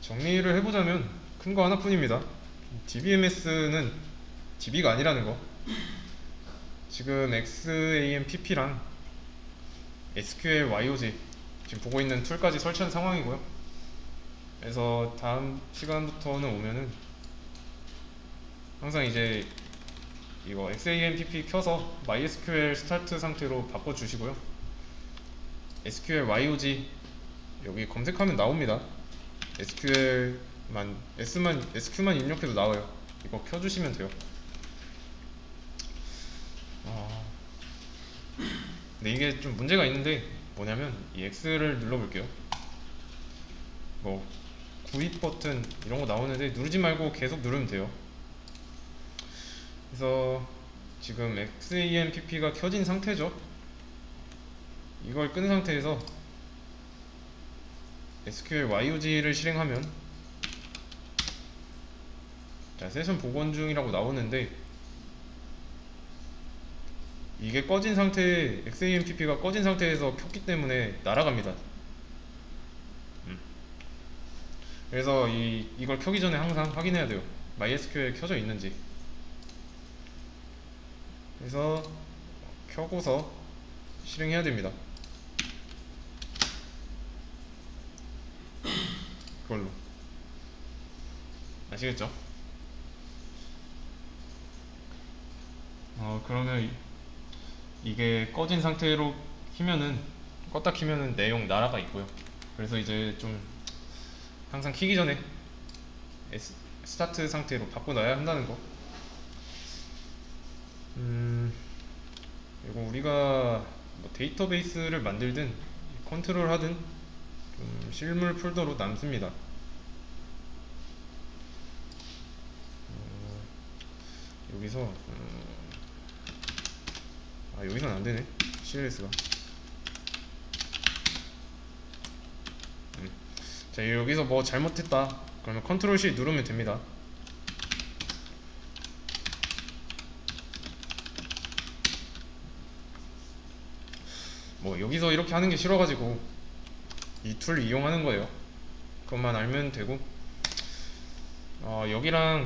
정리를 해보자면 큰 거 하나뿐입니다. DBMS는 DB가 아니라는 거. 지금 XAMPP랑 SQL YOG 지금 보고 있는 툴까지 설치한 상황이고요. 그래서 다음 시간부터는 오면은 항상 이제 이거 XAMPP 켜서 MySQL 스타트 상태로 바꿔주시고요. SQL YOG 여기 검색하면 나옵니다. SQ만 입력해도 나와요. 이거 켜주시면 돼요. 근데 이게 좀 문제가 있는데 뭐냐면 이 X를 눌러볼게요. 뭐 구입 버튼 이런 거 나오는데 누르지 말고 계속 누르면 돼요. 그래서 지금 XAMPP가 켜진 상태죠. 이걸 끈 상태에서 SQL YOG를 실행하면 자, 세션 복원 중이라고 나오는데 이게 꺼진 상태, XAMPP가 꺼진 상태에서 켰기 때문에 날아갑니다. 그래서 이걸 켜기 전에 항상 확인해야 돼요. MySQL 켜져 있는지. 그래서 켜고서 실행해야 됩니다. 그걸로 아시겠죠? 그러면 이게 꺼진 상태로 껐다 키면은 내용 나라가 있고요. 그래서 이제 좀 항상 키기 전에 스타트 상태로 바꿔놔야 한다는 거. 그리고 우리가 뭐 데이터베이스를 만들든 컨트롤 하든 좀 실물 폴더로 남습니다. 여기서 여기선 안 되네. CLS가. 자, 여기서 뭐 잘못했다. 그러면 컨트롤 C 누르면 됩니다. 뭐 여기서 이렇게 하는 게 싫어가지고 이 툴 이용하는 거예요. 그것만 알면 되고, 여기랑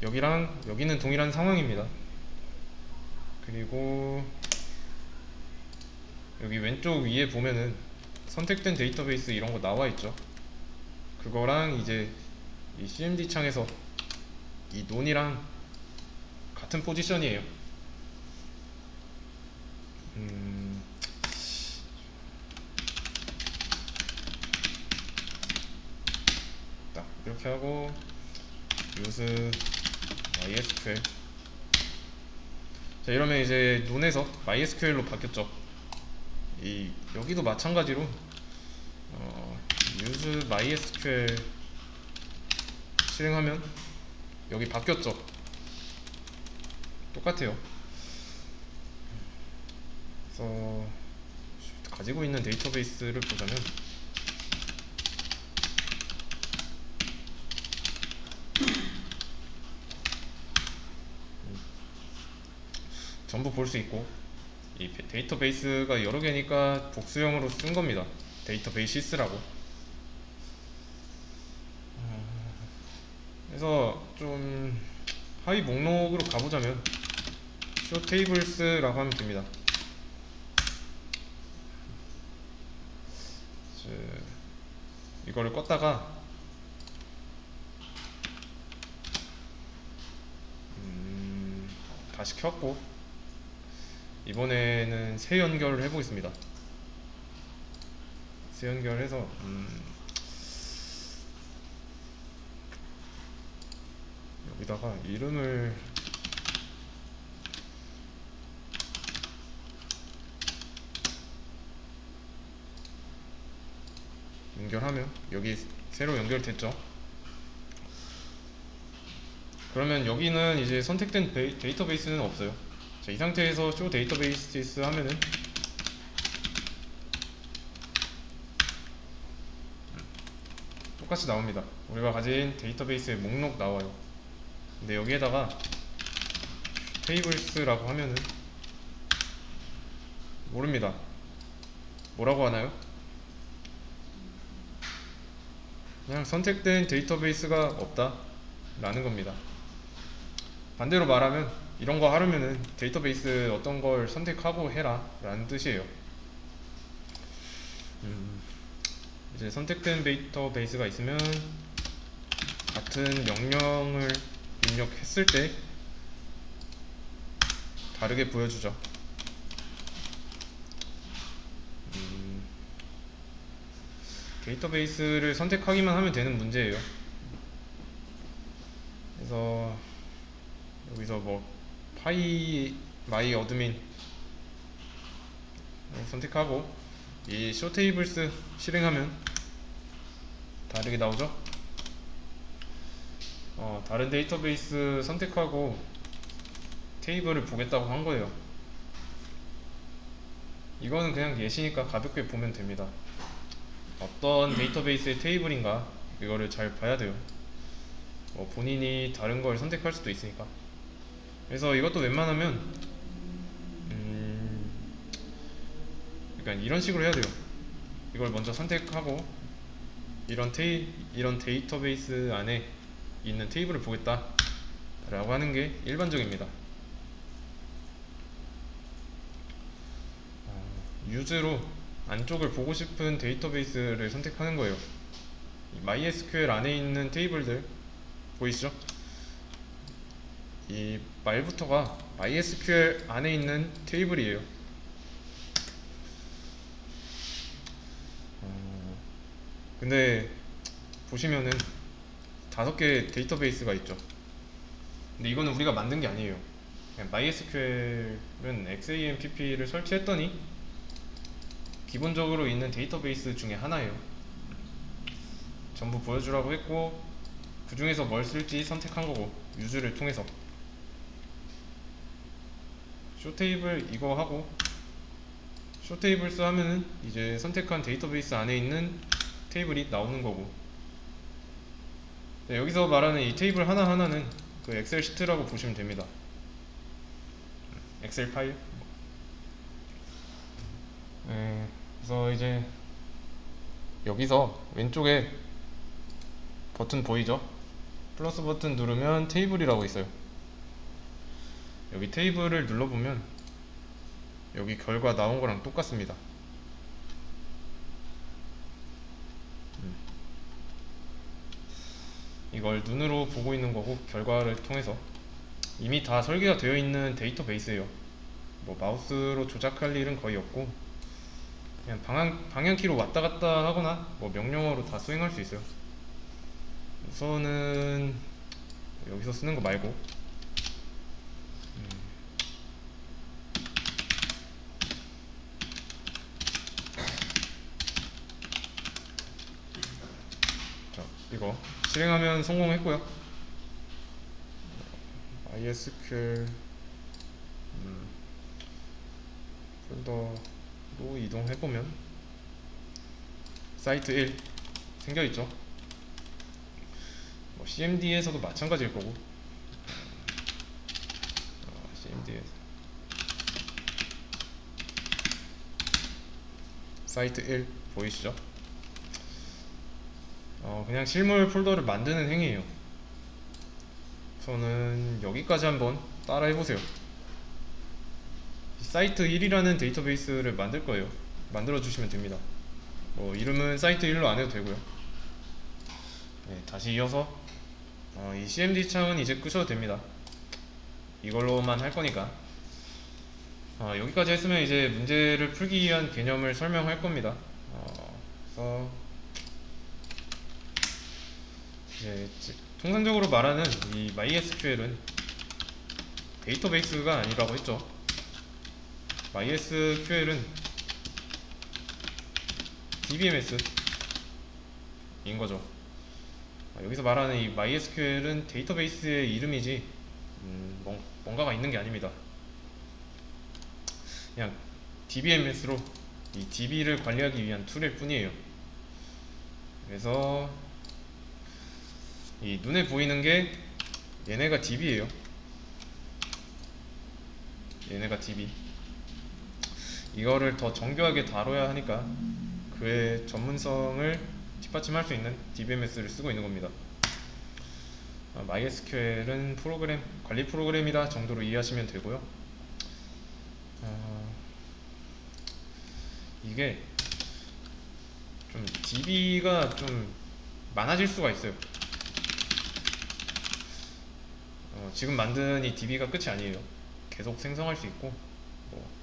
여기는 동일한 상황입니다. 그리고 여기 왼쪽 위에 보면은 선택된 데이터베이스 이런 거 나와 있죠. 그거랑 이제 이 CMD 창에서 이 논이랑 같은 포지션이에요. 딱 이렇게 하고 use MySQL. 자, 이러면 이제 논에서 MySQL로 바뀌었죠. 여기도 마찬가지로 use MySQL 실행하면 여기 바뀌었죠. 똑같아요. 그래서 가지고 있는 데이터베이스를 보자면 전부 볼 수 있고, 이 데이터베이스가 여러 개니까 복수형으로 쓴 겁니다. 데이터베이시스라고. 그래서 좀 하위 목록으로 가보자면 show tables라고 하면 됩니다. 이거를 껐다가 다시 켰고, 이번에는 새 연결을 해보겠습니다. 새 연결해서 여기다가 이름을 연결하면 여기 새로 연결됐죠. 그러면 여기는 이제 선택된 데이터베이스는 없어요. 자, 이 상태에서 show databases 하면은 똑같이 나옵니다. 우리가 가진 데이터베이스의 목록 나와요. 근데 여기에다가 tables라고 하면은 모릅니다. 뭐라고 하나요? 그냥 선택된 데이터베이스가 없다 라는 겁니다. 반대로 말하면 이런 거 하려면은 데이터베이스 어떤 걸 선택하고 해라 라는 뜻이에요. 이제 선택된 데이터베이스가 있으면 같은 명령을 입력했을 때 다르게 보여주죠. 데이터베이스를 선택하기만 하면 되는 문제예요. 그래서 여기서 뭐 파이 마이 어드민 선택하고 이 쇼테이블스 실행하면 다르게 나오죠. 다른 데이터베이스 선택하고 테이블을 보겠다고 한 거예요. 이거는 그냥 예시니까 가볍게 보면 됩니다. 어떤 데이터베이스의 테이블인가 이거를 잘 봐야 돼요. 본인이 다른 걸 선택할 수도 있으니까. 그래서 이것도 웬만하면 그러니까 이런 식으로 해야 돼요. 이걸 먼저 선택하고 이런 데이터베이스 안에 있는 테이블을 보겠다 라고 하는 게 일반적입니다. 유즈로 안쪽을 보고 싶은 데이터베이스를 선택하는 거예요. MySQL 안에 있는 테이블들 보이시죠? 이 말부터가 MySQL 안에 있는 테이블이에요. 근데 보시면은 5개 데이터베이스가 있죠. 근데 이거는 우리가 만든 게 아니에요. 그냥 MySQL은 XAMPP를 설치했더니 기본적으로 있는 데이터베이스 중에 하나예요. 전부 보여주라고 했고 그 중에서 뭘 쓸지 선택한 거고 유즈를 통해서 쇼테이블 이거 하고 쇼테이블스 하면은 이제 선택한 데이터베이스 안에 있는 테이블이 나오는 거고 네, 여기서 말하는 이 테이블 하나하나는 그 엑셀 시트라고 보시면 됩니다. 엑셀 파일. 네, 그래서 이제 여기서 왼쪽에 버튼 보이죠? 플러스 버튼 누르면 테이블이라고 있어요. 여기 테이블을 눌러보면 여기 결과 나온 거랑 똑같습니다. 이걸 눈으로 보고 있는 거고 결과를 통해서 이미 다 설계가 되어 있는 데이터베이스예요. 뭐 마우스로 조작할 일은 거의 없고 그냥 방향키로 왔다 갔다 하거나 뭐 명령어로 다 수행할 수 있어요. 우선은 여기서 쓰는 거 말고 자, 이거 실행하면 성공했고요. MySQL 폴더로 이동해보면 사이트 1 생겨있죠. CMD에서도 마찬가지일 거고 CMD에서 사이트 1 보이시죠? 그냥 실물 폴더를 만드는 행위예요. 저는 여기까지 한번 따라 해보세요. 사이트 1이라는 데이터베이스를 만들 거예요. 만들어 주시면 됩니다. 이름은 사이트 1로 안 해도 되고요. 네, 다시 이어서 이 CMD 창은 이제 끄셔도 됩니다. 이걸로만 할 거니까 여기까지 했으면 이제 문제를 풀기 위한 개념을 설명할 겁니다. 그래서 이제 통상적으로 말하는 이 MySQL은 데이터베이스가 아니라고 했죠. MySQL은 DBMS인 거죠. 여기서 말하는 이 MySQL은 데이터베이스의 이름이지 뭔가가 있는 게 아닙니다. 그냥 DBMS로 이 DB를 관리하기 위한 툴일 뿐이에요. 그래서 이 눈에 보이는 게 얘네가 DB예요. 얘네가 DB. 이거를 더 정교하게 다뤄야 하니까 그의 전문성을 뒷받침할 수 있는 DBMS를 쓰고 있는 겁니다. MySQL은 프로그램, 관리 프로그램이다 정도로 이해하시면 되고요. 이게 좀 DB가 좀 많아질 수가 있어요. 지금 만든 이 DB가 끝이 아니에요. 계속 생성할 수 있고,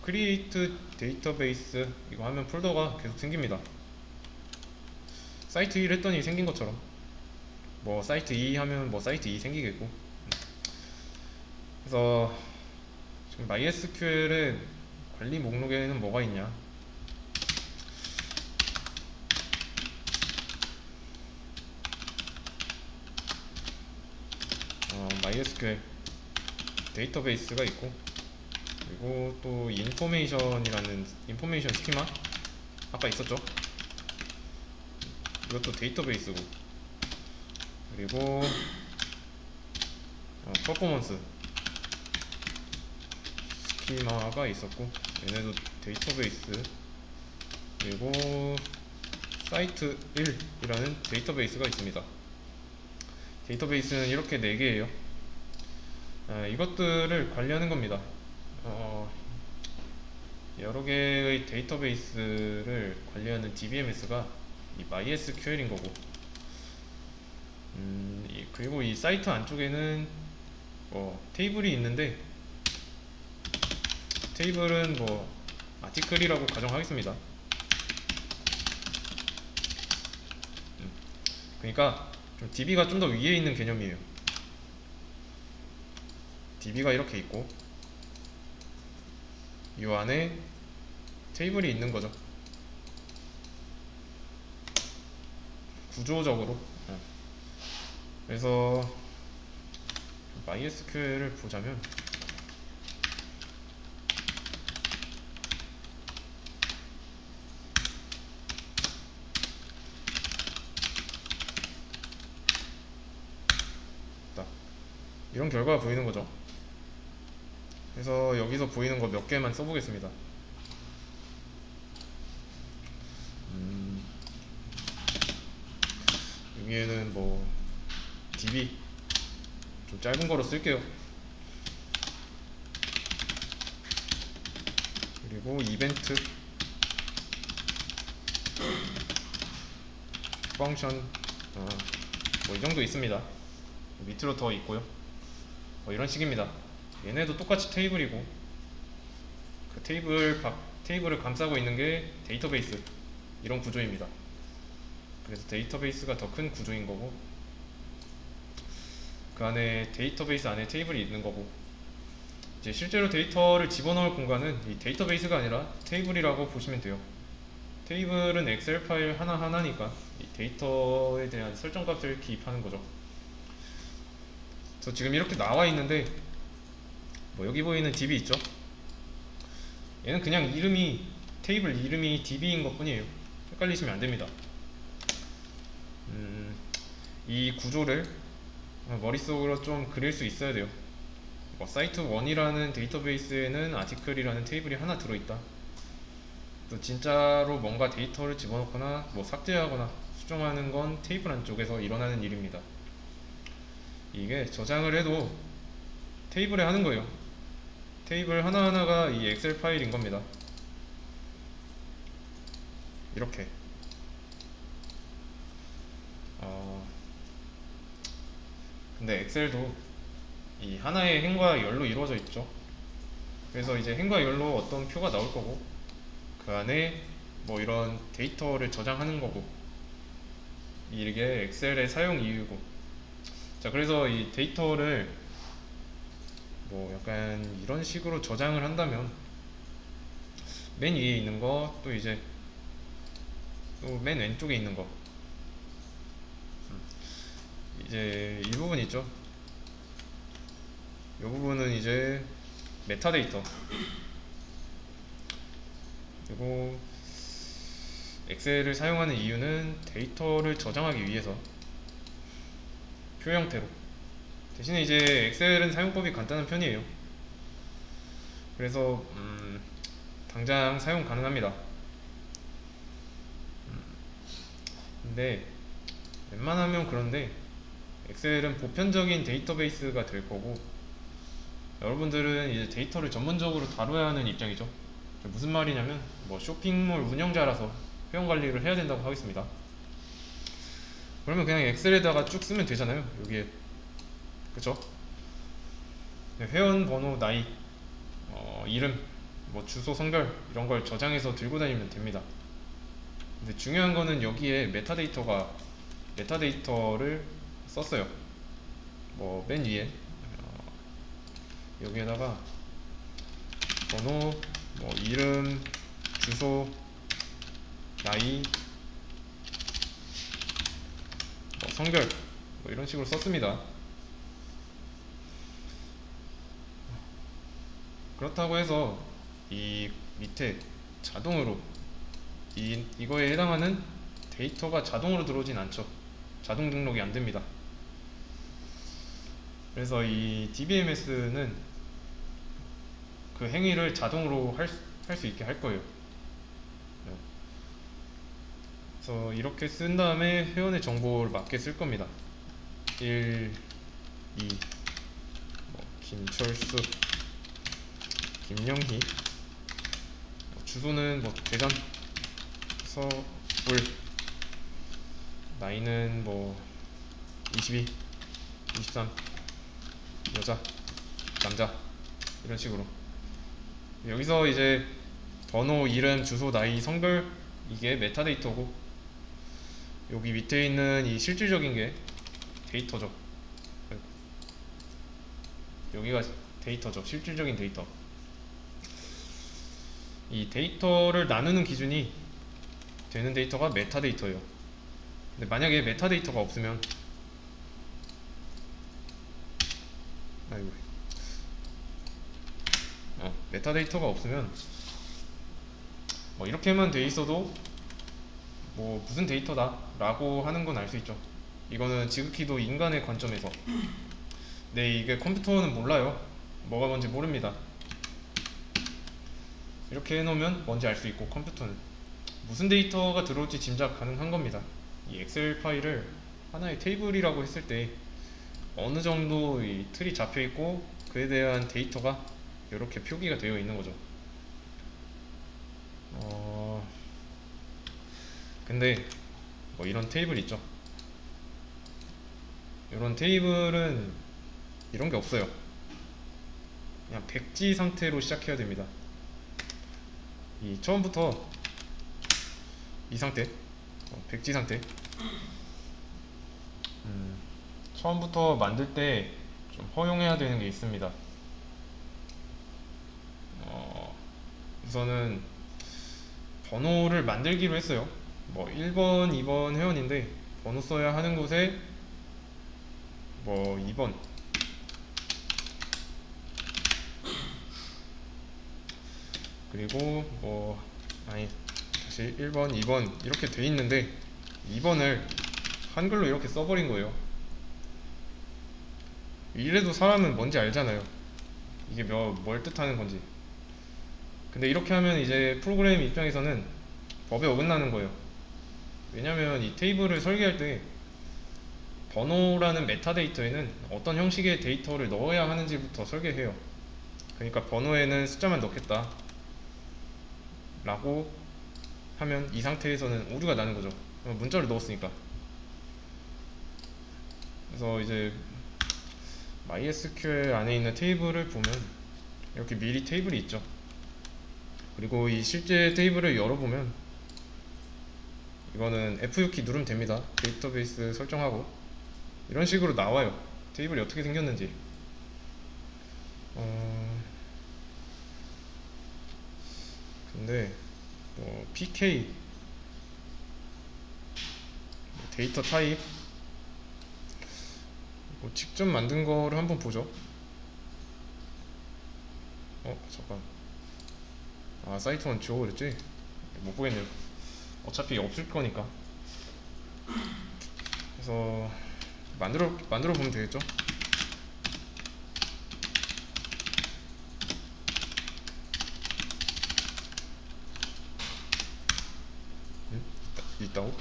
create database 이거 하면 폴더가 계속 생깁니다. 사이트 1 했더니 생긴 것처럼 사이트 2 하면 사이트 2 생기겠고. 그래서 지금 MySQL의 관리 목록에는 뭐가 있냐. MySQL 데이터베이스가 있고, 그리고 또 인포메이션이라는 인포메이션 스키마 아까 있었죠. 이것도 데이터베이스고, 그리고 퍼포먼스 스키마가 있었고, 얘네도 데이터베이스, 그리고 사이트 1이라는 데이터베이스가 있습니다. 데이터베이스는 이렇게 4개예요. 이것들을 관리하는 겁니다. 여러 개의 데이터베이스를 관리하는 DBMS가 이 MySQL인 거고, 그리고 이 사이트 안쪽에는 테이블이 있는데, 테이블은 아티클이라고 가정하겠습니다. 그러니까 좀 DB가 좀 더 위에 있는 개념이에요. DB가 이렇게 있고, 이 안에 테이블이 있는 거죠. 구조적으로. 그래서 MySQL을 보자면, 이런 결과가 보이는 거죠. 그래서 여기서 보이는 거 몇 개만 써보겠습니다. 여기에는 DB 좀 짧은 거로 쓸게요. 그리고 이벤트, 펑션, 이 정도 있습니다. 밑으로 더 있고요. 이런 식입니다. 얘네도 똑같이 테이블이고, 그 테이블을 감싸고 있는 게 데이터베이스, 이런 구조입니다. 그래서 데이터베이스가 더 큰 구조인 거고, 그 안에 데이터베이스 안에 테이블이 있는 거고, 이제 실제로 데이터를 집어넣을 공간은 이 데이터베이스가 아니라 테이블이라고 보시면 돼요. 테이블은 엑셀 파일 하나하나니까 이 데이터에 대한 설정값을 기입하는 거죠. 그래서 지금 이렇게 나와 있는데, 여기 보이는 DB 있죠? 얘는 그냥 테이블 이름이 DB인 것 뿐이에요. 헷갈리시면 안 됩니다. 이 구조를 머릿속으로 좀 그릴 수 있어야 돼요. 사이트 1이라는 데이터베이스에는 아티클이라는 테이블이 하나 들어있다. 또 진짜로 뭔가 데이터를 집어넣거나 삭제하거나 수정하는 건 테이블 안쪽에서 일어나는 일입니다. 이게 저장을 해도 테이블에 하는 거예요. 테이블 하나하나가 이 엑셀 파일인 겁니다. 이렇게. 근데 엑셀도 이 하나의 행과 열로 이루어져 있죠. 그래서 이제 행과 열로 어떤 표가 나올 거고, 그 안에 이런 데이터를 저장하는 거고, 이게 엑셀의 사용 이유고. 자, 그래서 이 데이터를 약간 이런 식으로 저장을 한다면, 맨 위에 있는 거, 또 이제 또 맨 왼쪽에 있는 거, 이제 이 부분 있죠. 이 부분은 이제 메타데이터, 그리고 엑셀을 사용하는 이유는 데이터를 저장하기 위해서 표 형태로. 대신에 이제 엑셀은 사용법이 간단한 편이에요. 그래서 당장 사용 가능합니다. 근데 웬만하면 그런데 엑셀은 보편적인 데이터베이스가 될 거고, 여러분들은 이제 데이터를 전문적으로 다뤄야 하는 입장이죠. 무슨 말이냐면 뭐 쇼핑몰 운영자라서 회원 관리를 해야 된다고 하겠습니다. 그러면 그냥 엑셀에다가 쭉 쓰면 되잖아요. 여기에, 그쵸? 회원 번호, 나이, 이름, 뭐 주소, 성별 이런 걸 저장해서 들고 다니면 됩니다. 근데 중요한 거는 여기에 메타데이터를 썼어요. 뭐 맨 위에 여기에다가 번호, 뭐 이름, 주소, 나이, 뭐 성별 뭐 이런 식으로 썼습니다. 그렇다고 해서 이 밑에 자동으로 이거에 해당하는 데이터가 자동으로 들어오진 않죠. 자동 등록이 안 됩니다. 그래서 이 DBMS는 그 행위를 자동으로 할 수 있게 할 거예요. 그래서 이렇게 쓴 다음에 회원의 정보를 맞게 쓸 겁니다. 1, 2, 뭐 김철수, 김영희, 주소는 뭐 대전, 서울, 나이는 뭐 22, 23, 여자, 남자 이런 식으로. 여기서 이제 번호, 이름, 주소, 나이, 성별 이게 메타데이터고, 여기 밑에 있는 이 실질적인 게 데이터죠. 여기가 데이터죠. 실질적인 데이터. 이 데이터를 나누는 기준이 되는 데이터가 메타데이터예요. 근데 만약에 메타데이터가 없으면, 아이고, 메타데이터가 없으면 뭐 이렇게만 돼 있어도 뭐 무슨 데이터다 라고 하는 건 알 수 있죠. 이거는 지극히도 인간의 관점에서. 네, 이게 컴퓨터는 몰라요. 뭐가 뭔지 모릅니다. 이렇게 해놓으면 뭔지 알 수 있고, 컴퓨터는 무슨 데이터가 들어올지 짐작 가능한 겁니다. 이 엑셀 파일을 하나의 테이블이라고 했을 때 어느 정도 이 틀이 잡혀 있고 그에 대한 데이터가 이렇게 표기가 되어 있는 거죠. 근데 뭐 이런 테이블 있죠. 이런 테이블은 이런 게 없어요. 그냥 백지 상태로 시작해야 됩니다. 이 처음부터 이 상태, 백지 상태. 처음부터 만들 때 좀 허용해야 되는 게 있습니다. 우선은 번호를 만들기로 했어요. 뭐 1번, 2번 회원인데 번호 써야 하는 곳에 뭐 2번, 그리고 뭐 아니 다시 1번, 2번 이렇게 돼 있는데 2번을 한글로 이렇게 써버린 거예요. 이래도 사람은 뭔지 알잖아요. 이게 뭘 뜻하는 건지. 근데 이렇게 하면 이제 프로그램 입장에서는 법에 어긋나는 거예요. 왜냐면 이 테이블을 설계할 때 번호라는 메타데이터에는 어떤 형식의 데이터를 넣어야 하는지부터 설계해요. 그러니까 번호에는 숫자만 넣겠다 라고 하면 이 상태에서는 오류가 나는 거죠. 문자를 넣었으니까. 그래서 이제 MySQL 안에 있는 테이블을 보면 이렇게 미리 테이블이 있죠. 그리고 이 실제 테이블을 열어보면 이거는 F6키 누르면 됩니다. 데이터베이스 설정하고 이런 식으로 나와요. 테이블이 어떻게 생겼는지. 근데 뭐 PK 데이터 타입 뭐 직접 만든 거를 한번 보죠. 잠깐. 사이트만 지워버렸지? 못 보겠네요. 어차피 없을 거니까. 그래서 만들어 보면 되겠죠? 있다고?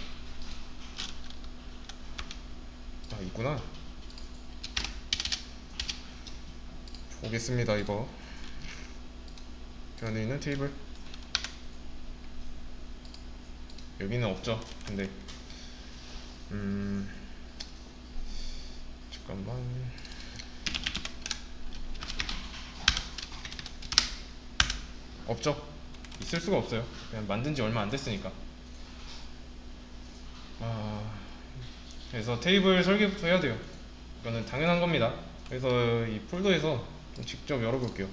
있구나. 보겠습니다. 이거 그 안에 있는 테이블 여기는 없죠. 근데 잠깐만. 없죠. 있을 수가 없어요. 그냥 만든 지 얼마 안 됐으니까. 그래서 테이블 설계부터 해야 돼요. 이거는 당연한 겁니다. 그래서 이 폴더에서 좀 직접 열어볼게요.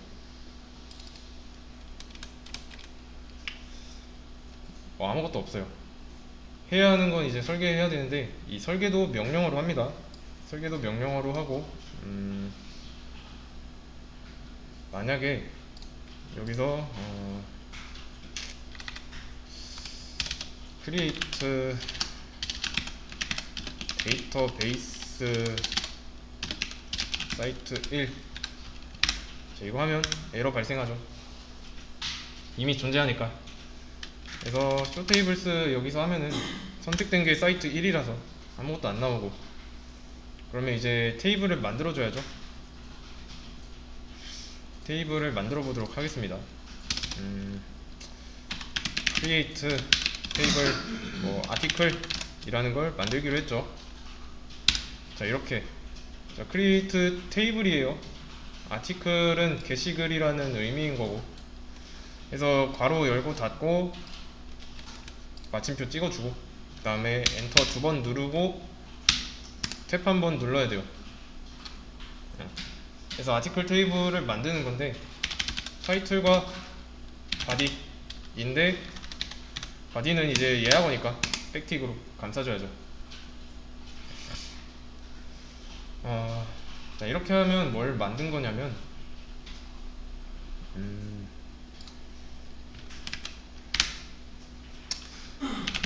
아무것도 없어요. 해야 하는 건 이제 설계해야 되는데, 이 설계도 명령어로 합니다. 설계도 명령어로 하고, 만약에 여기서 create 데이터베이스 사이트 1, 자, 이거 하면 에러 발생하죠. 이미 존재하니까. 그래서 쇼테이블스 여기서 하면은 선택된 게 사이트 1이라서 아무것도 안 나오고, 그러면 이제 테이블을 만들어 줘야죠. 테이블을 만들어 보도록 하겠습니다. create 테이블 article 이라는 걸 만들기로 했죠. 자, 이렇게, 자, create 테이블이에요. article은 게시글이라는 의미인 거고, 그래서 괄호 열고 닫고 마침표 찍어주고, 그 다음에 엔터 2번 누르고 탭 한 번 눌러야 돼요. 그래서 아티클 테이블을 만드는 건데, 타이틀과 바디인데, 바디는 이제 예약어니까 백틱으로 감싸줘야죠. 자, 이렇게 하면 뭘 만든 거냐면,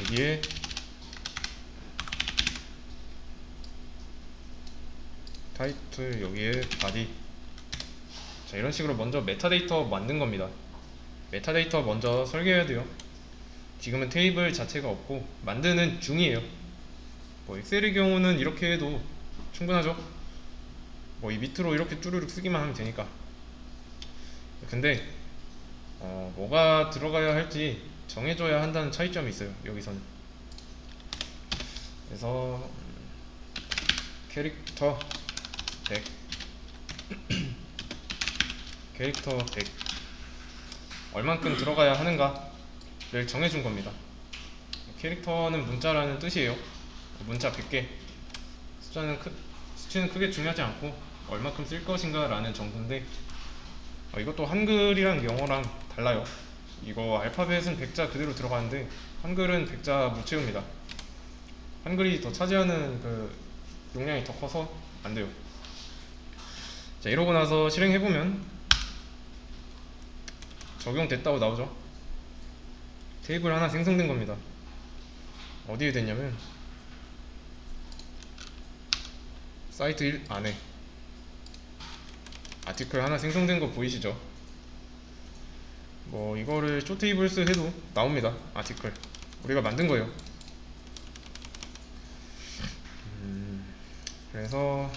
여기에 타이틀, 여기에 바디, 자, 이런 식으로 먼저 메타데이터 만든 겁니다. 메타데이터 먼저 설계해야 돼요. 지금은 테이블 자체가 없고 만드는 중이에요. 엑셀의 경우는 이렇게 해도 충분하죠. 이 밑으로 이렇게 쭈르륵 쓰기만 하면 되니까. 근데 뭐가 들어가야 할지 정해줘야 한다는 차이점이 있어요, 여기서는. 그래서 캐릭터 100 캐릭터 100 얼만큼 들어가야 하는가를 정해준 겁니다. 캐릭터는 문자라는 뜻이에요. 문자 100개. 수치는 크게 중요하지 않고 얼만큼 쓸 것인가 라는 정도인데, 이것도 한글이랑 영어랑 달라요. 이거 알파벳은 백자 그대로 들어가는데 한글은 백자 못 채웁니다. 한글이 더 차지하는 그 용량이 더 커서 안 돼요. 자, 이러고 나서 실행해보면 적용됐다고 나오죠. 테이블 하나 생성된 겁니다. 어디에 됐냐면 사이트 1 안에 아티클 하나 생성된 거 보이시죠? 이거를 쇼테이블스 해도 나옵니다. 아티클 우리가 만든 거예요. 그래서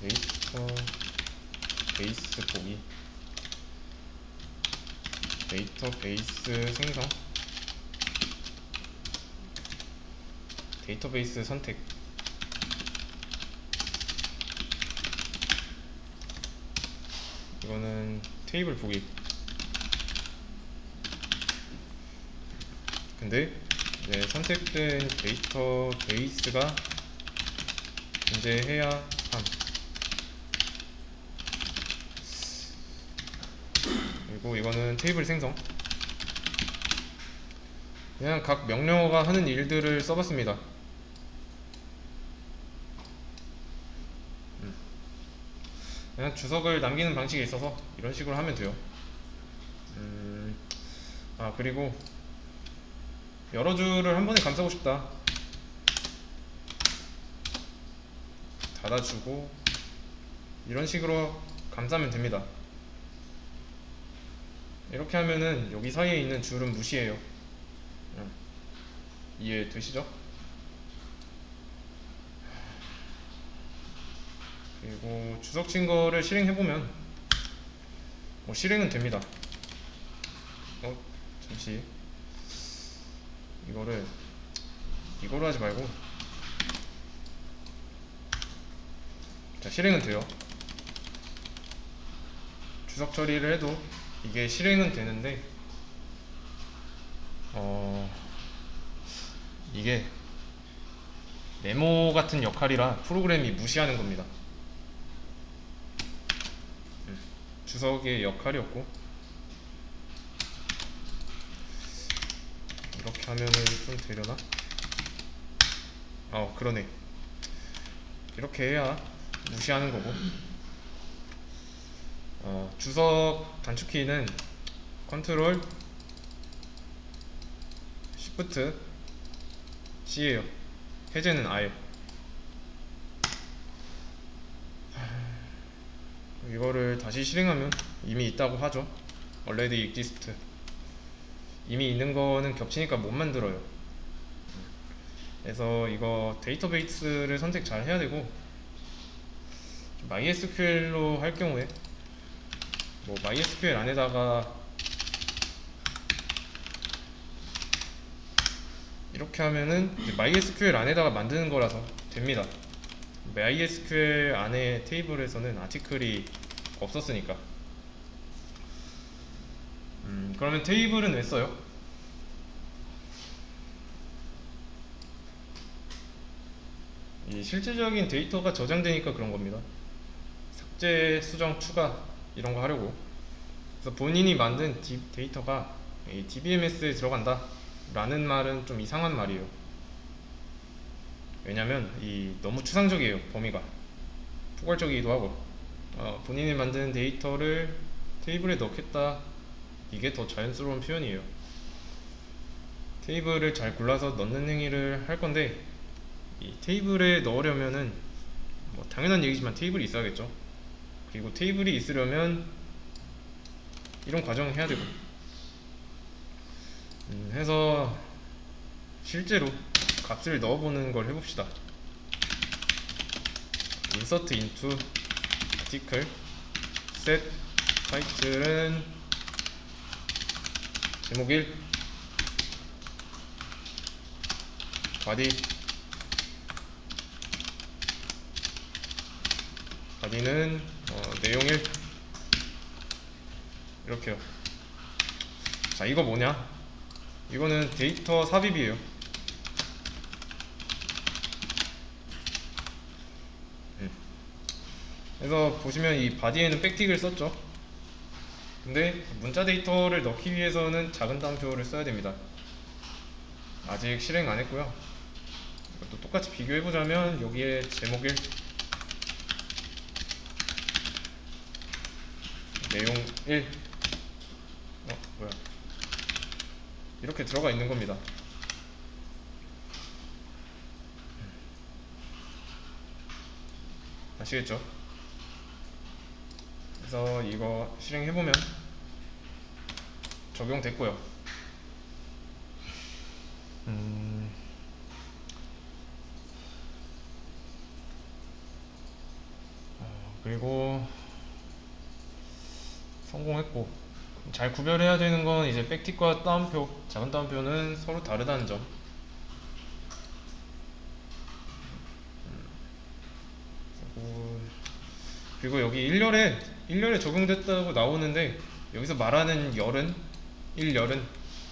데이터 베이스 보기, 데이터베이스 생성, 데이터베이스 선택, 이거는 테이블 보기. 근데 이제 선택된 데이터베이스가 존재해야 함. 그리고 이거는 테이블 생성. 그냥 각 명령어가 하는 일들을 써봤습니다. 그냥 주석을 남기는 방식이 있어서 이런 식으로 하면 돼요. 그리고 여러 줄을 한 번에 감싸고 싶다. 닫아주고 이런 식으로 감싸면 됩니다. 이렇게 하면은 여기 사이에 있는 줄은 무시해요. 이해되시죠? 그리고 주석 친 거를 실행해보면 뭐 실행은 됩니다. 잠시 이거로 하지 말고, 자, 실행은 돼요. 주석 처리를 해도 이게 실행은 되는데 이게 메모 같은 역할이라 프로그램이 무시하는 겁니다. 주석의 역할이었고, 이렇게 하면은 좀 되려나? 그러네. 이렇게 해야 무시하는 거고, 주석 단축키는 컨트롤 Shift C예요. 해제는 아예. 이거를 다시 실행하면 이미 있다고 하죠. already exist. 이미 있는 거는 겹치니까 못 만들어요. 그래서 이거 데이터베이스를 선택 잘 해야 되고, MySQL로 할 경우에 뭐 MySQL 안에다가 이렇게 하면은 이제 MySQL 안에다가 만드는 거라서 됩니다. MySQL 안에 테이블에서는 아티클이 없었으니까. 그러면 테이블은 왜 써요? 이 실질적인 데이터가 저장되니까 그런 겁니다. 삭제, 수정, 추가 이런 거 하려고. 그래서 본인이 만든 데이터가 이 DBMS에 들어간다 라는 말은 좀 이상한 말이에요. 왜냐면 너무 추상적이에요. 범위가 포괄적이기도 하고, 본인이 만든 데이터를 테이블에 넣겠다, 이게 더 자연스러운 표현이에요. 테이블을 잘 골라서 넣는 행위를 할 건데, 이 테이블에 넣으려면은 뭐 당연한 얘기지만 테이블이 있어야겠죠. 그리고 테이블이 있으려면 이런 과정을 해야 되고, 해서 실제로 값을 넣어보는 걸 해봅시다. insert into article set title은 제목 1, body는 내용 1 이렇게요. 자, 이거 뭐냐? 이거는 데이터 삽입이에요. 그래서 보시면 이 body에는 백틱을 썼죠. 근데 문자 데이터를 넣기 위해서는 작은 따옴표를 써야 됩니다. 아직 실행 안 했고요. 이것도 똑같이 비교해보자면 여기에 제목 1, 내용 1, 뭐야, 이렇게 들어가 있는 겁니다. 아시겠죠? 그래서 이거 실행해보면 적용됐고요. 그리고 성공했고, 잘 구별해야 되는 건 이제 백틱과 따옴표, 작은 따옴표는 서로 다르다는 점. 그리고 여기 일렬에 적용됐다고 나오는데, 여기서 말하는 일열은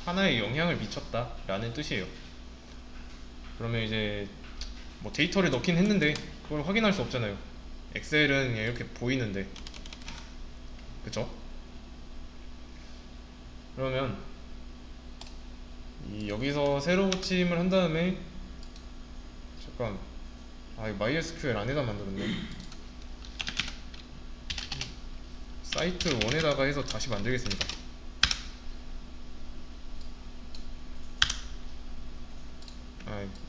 하나에 영향을 미쳤다 라는 뜻이에요. 그러면 이제 뭐 데이터를 넣긴 했는데 그걸 확인할 수 없잖아요. 엑셀은 그냥 이렇게 보이는데, 그쵸? 그러면 여기서 새로 고침을 한 다음에, 잠깐, 이거 MySQL 안에다 만들었네. 사이트 1에다가 해서 다시 만들겠습니다.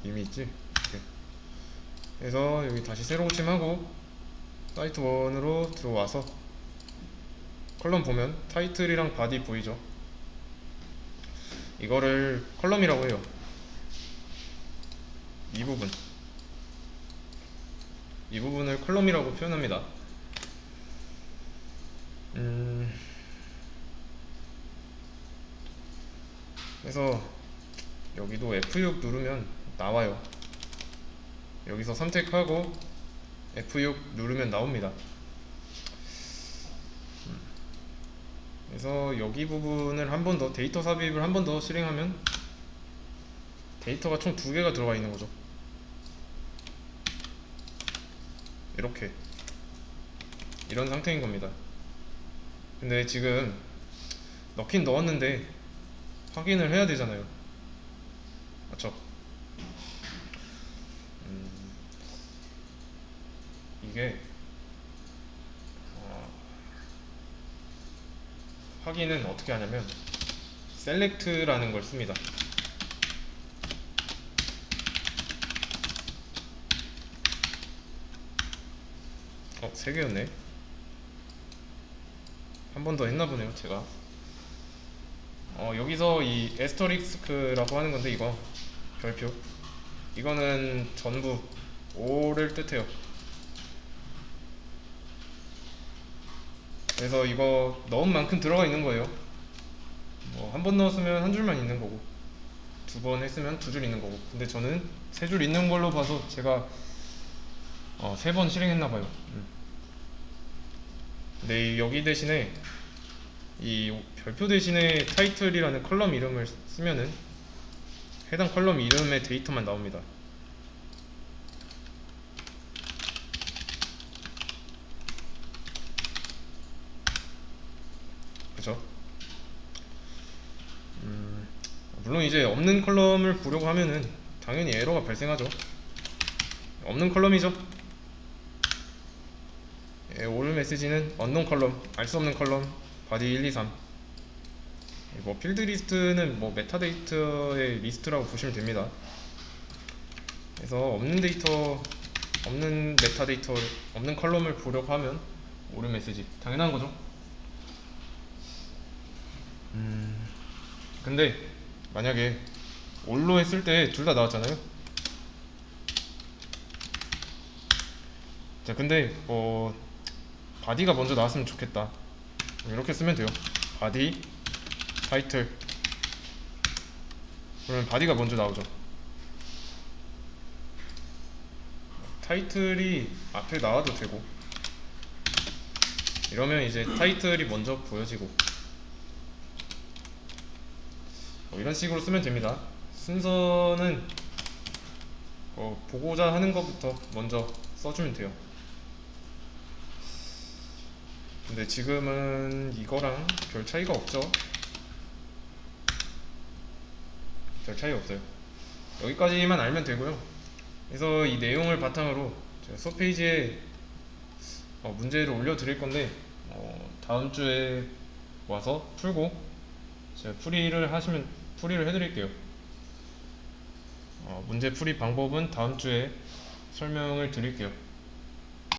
이미 있지? 오케이. 그래서 여기 다시 새로 고침하고 사이트 1으로 들어와서 컬럼 보면 타이틀이랑 바디 보이죠? 이거를 컬럼이라고 해요. 이 부분, 이 부분을 컬럼이라고 표현합니다. 그래서 여기도 F6 누르면 나와요. 여기서 선택하고 F6 누르면 나옵니다. 그래서 여기 부분을 한 번 더, 데이터 삽입을 한 번 더 실행하면 데이터가 총 2개가 들어가 있는 거죠. 이렇게 이런 상태인 겁니다. 근데 지금 넣긴 넣었는데 확인을 해야 되잖아요. 맞죠? 이게 확인은 어떻게 하냐면 select라는 걸 씁니다. 3개였네. 한 번 더 했나 보네요, 제가. 여기서 이 에스터릭스크라고 하는 건데, 이거 별표, 이거는 전부 5를 뜻해요. 그래서 이거 넣은 만큼 들어가 있는 거예요. 한 번 넣었으면 한 줄만 있는 거고, 2번 했으면 2줄 있는 거고. 근데 저는 3줄 있는 걸로 봐서 제가 3번 실행했나 봐요. 근데 여기 대신에 이 별표 대신에 타이틀이라는 컬럼 이름을 쓰면은 해당 컬럼 이름의 데이터만 나옵니다. 그쵸? 물론 이제 없는 컬럼을 보려고 하면은 당연히 에러가 발생하죠. 없는 컬럼이죠. 올 메시지는 언노운 컬럼, 알 수 없는 컬럼, 바디 1, 2, 3. 뭐 필드 리스트는 뭐 메타데이터의 리스트라고 보시면 됩니다. 그래서 없는 데이터, 없는 메타데이터, 없는 컬럼을 보려고 하면 오른 메시지 당연한 거죠. 근데 만약에 올로 했을 때 둘 다 나왔잖아요. 자, 근데 바디가 먼저 나왔으면 좋겠다. 이렇게 쓰면 돼요. 바디, 타이틀. 그러면 바디가 먼저 나오죠. 타이틀이 앞에 나와도 되고, 이러면 이제 타이틀이 먼저 보여지고, 이런 식으로 쓰면 됩니다. 순서는 보고자 하는 것부터 먼저 써주면 돼요. 근데 지금은 이거랑 별 차이가 없죠. 별 차이 없어요. 여기까지만 알면 되고요. 그래서 이 내용을 바탕으로 제가 수업 페이지에 문제를 올려드릴 건데, 다음 주에 와서 풀고 제가 풀이를 해드릴게요. 문제 풀이 방법은 다음 주에 설명을 드릴게요.